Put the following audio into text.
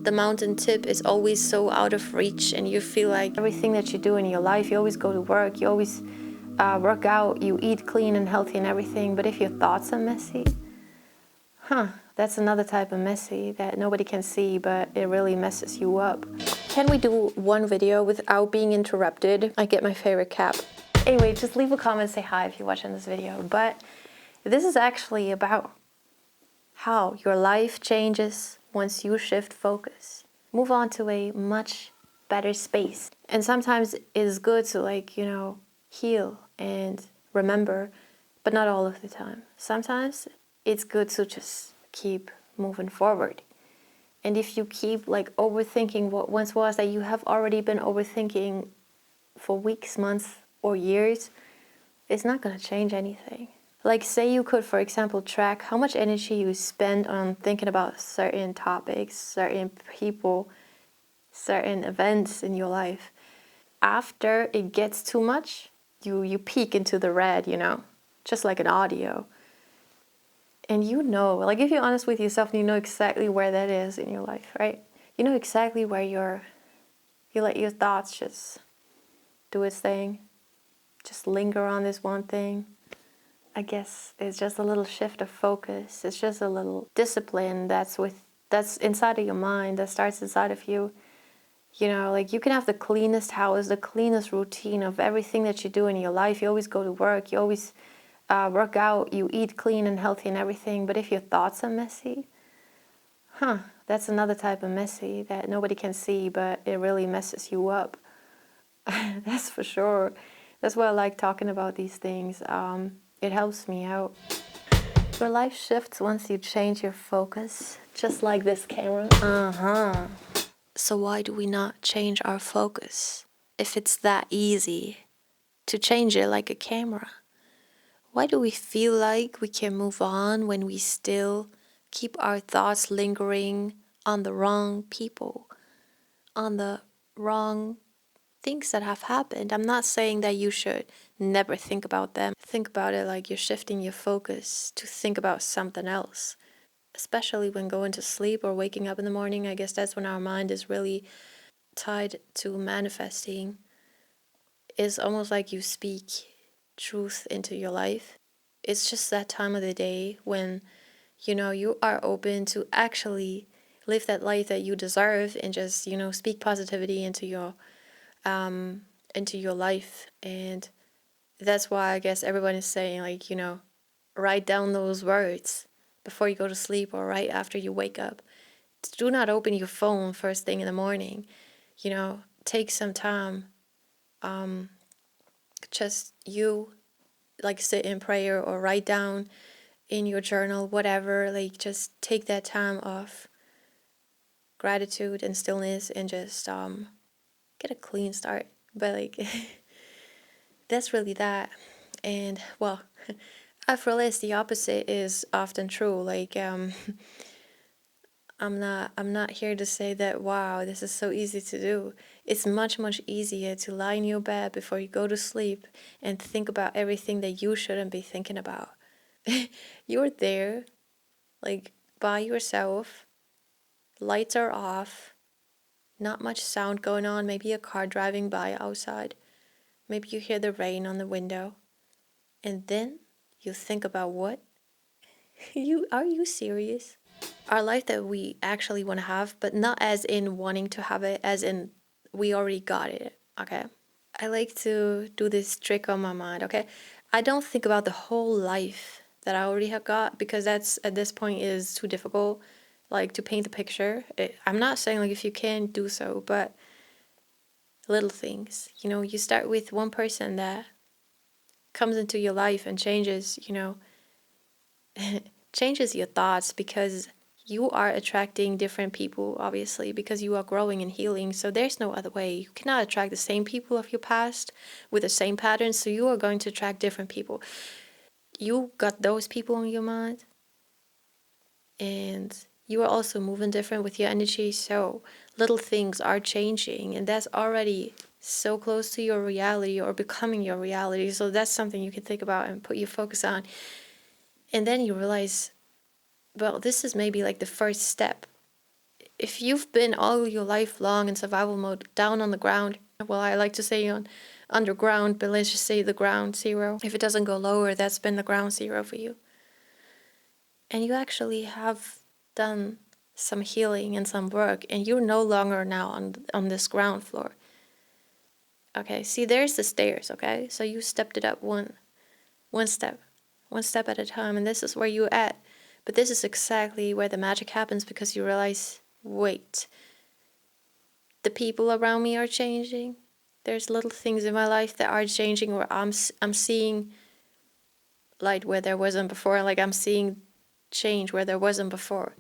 the mountain tip is always so out of reach, and you feel like everything that you do in your life, you always go to work, you always work out, you eat clean and healthy and everything, but if your thoughts are messy, that's another type of messy that nobody can see, but it really messes you up. Can we do one video without being interrupted? I get my favorite cap. Anyway, just leave a comment, say hi if you're watching this video. But this is actually about how your life changes once you shift focus. Move on to a much better space. And sometimes it is good to heal and remember, but not all of the time. Sometimes it's good to just keep moving forward. And if you keep overthinking what once was that you have already been overthinking for weeks, months, or years, it's not going to change anything. Like, say you could, for example, track how much energy you spend on thinking about certain topics, certain people, certain events in your life. After it gets too much, you peek into the red, just like an audio. And if you're honest with yourself, you know exactly where that is in your life, right? You know exactly where you let your thoughts just do its thing, just linger on this one thing. I guess it's just a little shift of focus. It's just a little discipline that's inside of your mind, that starts inside of you. You can have the cleanest house, the cleanest routine of everything that you do in your life. You always go to work, you always work out, you eat clean and healthy and everything. But if your thoughts are messy, that's another type of messy that nobody can see, but it really messes you up. That's for sure. That's why I like talking about these things. It helps me out. Your life shifts once you change your focus, just like this camera. So why do we not change our focus if it's that easy to change it like a camera? Why do we feel like we can move on when we still keep our thoughts lingering on the wrong people, on the wrong things that have happened? I'm not saying that you should never think about them. Think about it like you're shifting your focus to think about something else, especially when going to sleep or waking up in the morning. I guess that's when our mind is really tied to manifesting. It's almost like you speak truth into your life. It's just that time of the day when you are open to actually live that life that you deserve and just speak positivity into your life. And that's why I guess everyone is saying write down those words before you go to sleep or right after you wake up. Do not open your phone first thing in the morning. Take some time, just sit in prayer or write down in your journal, whatever. Just take that time of gratitude and stillness and just get a clean start. But that's really that. And well, after all, the opposite is often true. I'm not here to say that, wow, this is so easy to do. It's much, much easier to lie in your bed before you go to sleep and think about everything that you shouldn't be thinking about. You're there, by yourself, lights are off, not much sound going on, maybe a car driving by outside, maybe you hear the rain on the window, and then you think about what? Are you serious? Our life that we actually want to have, but not as in wanting to have it, as in we already got it, okay? I like to do this trick on my mind, okay? I don't think about the whole life that I already have got, because that's, at this point, is too difficult, to paint the picture. I'm not saying, if you can do so, but little things. You start with one person that comes into your life and changes, changes your thoughts, because you are attracting different people, obviously, because you are growing and healing. So there's no other way. You cannot attract the same people of your past with the same patterns. So you are going to attract different people. You got those people in your mind, and you are also moving different with your energy. So little things are changing, and that's already so close to your reality or becoming your reality. So that's something you can think about and put your focus on. And then you realize, well, this is maybe the first step if you've been all your life long in survival mode, down on the ground, well, I like to say on underground, but let's just say the ground zero. If it doesn't go lower, that's been the ground zero for you. And you actually have done some healing and some work, and you're no longer now on this ground floor. Okay, see, there's the stairs, okay? So you stepped it up one step at a time, and this is where you're at. But this is exactly where the magic happens, because you realize, wait, the people around me are changing. There's little things in my life that are changing, where I'm seeing light where there wasn't before, like I'm seeing change where there wasn't before.